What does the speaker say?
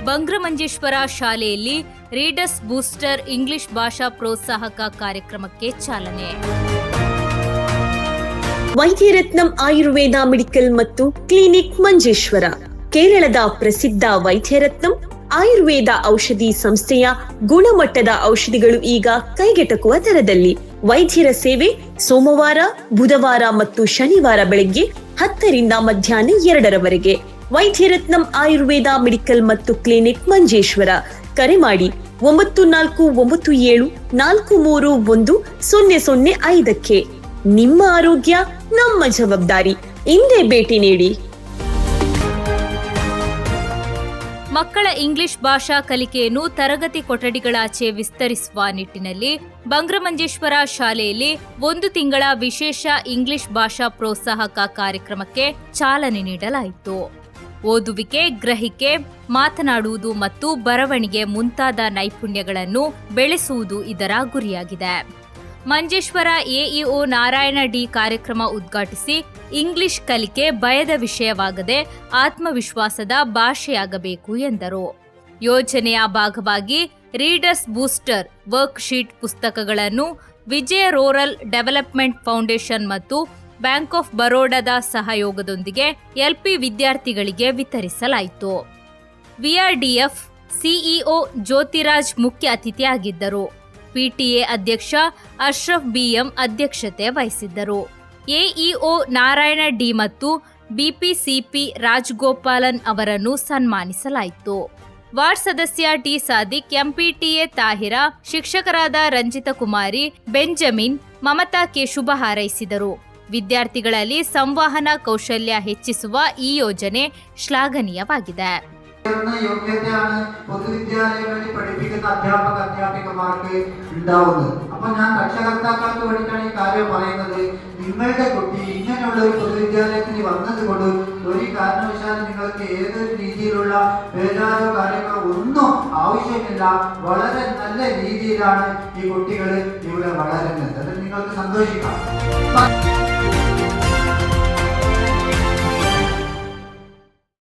ಬಂಗ್ರಮಂಜೇಶ್ವರ ಶಾಲೆಯಲ್ಲಿ readers booster English ಭಾಷಾ ಪ್ರೋತ್ಸಾಹಕ ಕಾರ್ಯಕ್ರಮಕ್ಕೆ ಚಾಲನೆ. ವೈದ್ಯರತ್ನಂ ಆಯುರ್ವೇದ ಮೆಡಿಕಲ್ ಮತ್ತು ಕ್ಲಿನಿಕ್ ಮಂಜೇಶ್ವರ. ಕೇರಳದ ಪ್ರಸಿದ್ಧ ವೈದ್ಯರತ್ನಂ ಆಯುರ್ವೇದ ಔಷಧಿ ಸಂಸ್ಥೆಯ ಗುಣಮಟ್ಟದ ಔಷಧಿಗಳು ಈಗ ಕೈಗೆಟಕುವ ದರದಲ್ಲಿ. ವೈದ್ಯರ ಸೇವೆ ಸೋಮವಾರ, ಬುಧವಾರ ಮತ್ತು ಶನಿವಾರ ಬೆಳಗ್ಗೆ 10ರಿಂದ ಮಧ್ಯಾಹ್ನ 2ರವರೆಗೆ. ವೈದ್ಯರತ್ನಂ ಆಯುರ್ವೇದ ಮೆಡಿಕಲ್ ಮತ್ತು ಕ್ಲಿನಿಕ್ ಮಂಜೇಶ್ವರ. ಕರೆ ಮಾಡಿ 9447431005. ನಿಮ್ಮ ಆರೋಗ್ಯ ನಮ್ಮ ಜವಾಬ್ದಾರಿ. ಇಂದೇ ಭೇಟಿ ನೀಡಿ. ಮಕ್ಕಳ ಇಂಗ್ಲಿಷ್ ಭಾಷಾ ಕಲಿಕೆಯನ್ನು ತರಗತಿ ಕೊಠಡಿಗಳಾಚೆ ವಿಸ್ತರಿಸುವ ನಿಟ್ಟಿನಲ್ಲಿ ಬಂಗ್ರಮಂಜೇಶ್ವರ ಶಾಲೆಯಲ್ಲಿ 1 ತಿಂಗಳ ವಿಶೇಷ ಇಂಗ್ಲಿಷ್ ಭಾಷಾ ಪ್ರೋತ್ಸಾಹಕ ಕಾರ್ಯಕ್ರಮಕ್ಕೆ ಚಾಲನೆ ನೀಡಲಾಯಿತು. ಓದುವಿಕೆ, ಗ್ರಹಿಕೆ, ಮಾತನಾಡುವುದು ಮತ್ತು ಬರವಣಿಗೆ ಮುಂತಾದ ನೈಪುಣ್ಯಗಳನ್ನು ಬೆಳೆಸುವುದು ಇದರ ಗುರಿಯಾಗಿದೆ. ಮಂಜೇಶ್ವರ ಎಇಒ ನಾರಾಯಣ ಡಿ ಕಾರ್ಯಕ್ರಮ ಉದ್ಘಾಟಿಸಿ, ಇಂಗ್ಲಿಷ್ ಕಲಿಕೆ ಭಯದ ವಿಷಯವಾಗದೆ ಆತ್ಮವಿಶ್ವಾಸದ ಭಾಷೆಯಾಗಬೇಕು ಎಂದರು. ಯೋಜನೆಯ ಭಾಗವಾಗಿ ರೀಡರ್ಸ್ ಬೂಸ್ಟರ್ ವರ್ಕ್ ಶೀಟ್ ಪುಸ್ತಕಗಳನ್ನು ವಿಜಯ ರೂರಲ್ ಡೆವಲಪ್ಮೆಂಟ್ ಫೌಂಡೇಶನ್ ಮತ್ತು ಬ್ಯಾಂಕ್ ಆಫ್ ಬರೋಡಾದ ಸಹಯೋಗದೊಂದಿಗೆ ಎಲ್ಪಿ ವಿದ್ಯಾರ್ಥಿಗಳಿಗೆ ವಿತರಿಸಲಾಯಿತು. ವಿಆರ್ಡಿಎಫ್ ಸಿಇಒ ಜ್ಯೋತಿರಾಜ್ ಮುಖ್ಯ ಅತಿಥಿಯಾಗಿದ್ದರು. ಪಿಟಿಎ ಅಧ್ಯಕ್ಷ ಅಶ್ರಫ್ ಬಿಎಂ ಅಧ್ಯಕ್ಷತೆ ವಹಿಸಿದ್ದರು. ಎಇಒ ನಾರಾಯಣ ಡಿ ಮತ್ತು ಬಿಪಿಸಿಪಿ ರಾಜಗೋಪಾಲನ್ ಅವರನ್ನು ಸನ್ಮಾನಿಸಲಾಯಿತು. ವಾರ್ಡ್ ಸದಸ್ಯ ಟಿ ಸಾದಿಕ್, ಎಂಪಿಟಿಎ ತಾಹಿರಾ, ಶಿಕ್ಷಕರಾದ ರಂಜಿತ ಕುಮಾರಿ, ಬೆಂಜಮಿನ್, ಮಮತಾ ಕೆ ಶುಭ ಹಾರೈಸಿದರು. ವಿದ್ಯಾರ್ಥಿಗಳಲ್ಲಿ ಸಂವಹನ ಕೌಶಲ್ಯ ಹೆಚ್ಚಿಸುವ ಈ ಯೋಜನೆ ಶ್ಲಾಘನೀಯವಾಗಿದೆ. യോഗ്യതയാണ് പൊതുവിദ്യാലയങ്ങളിൽ പഠിപ്പിക്കുന്ന അധ്യാപകന്മാർക്ക് ഉണ്ടാവുന്നത്. അപ്പൊ ഞാൻ രക്ഷകർത്താക്കൾക്ക് വേണ്ടിയിട്ടാണ് ഈ കാര്യം പറയുന്നത്. നിങ്ങളുടെ കുട്ടി ഇങ്ങനെയുള്ള ഒരു പൊതുവിദ്യാലയത്തിൽ വന്നത് കൊണ്ട് ഒരു കാരണവശാലും നിങ്ങൾക്ക് ഏതൊരു രീതിയിലുള്ള വേദാരോ കാര്യങ്ങളോ ഒന്നും ആവശ്യമില്ല. വളരെ നല്ല രീതിയിലാണ് ഈ കുട്ടികൾ ഇവിടെ വളരുന്നത്. അതിൽ നിങ്ങൾക്ക് സന്തോഷിക്കാം.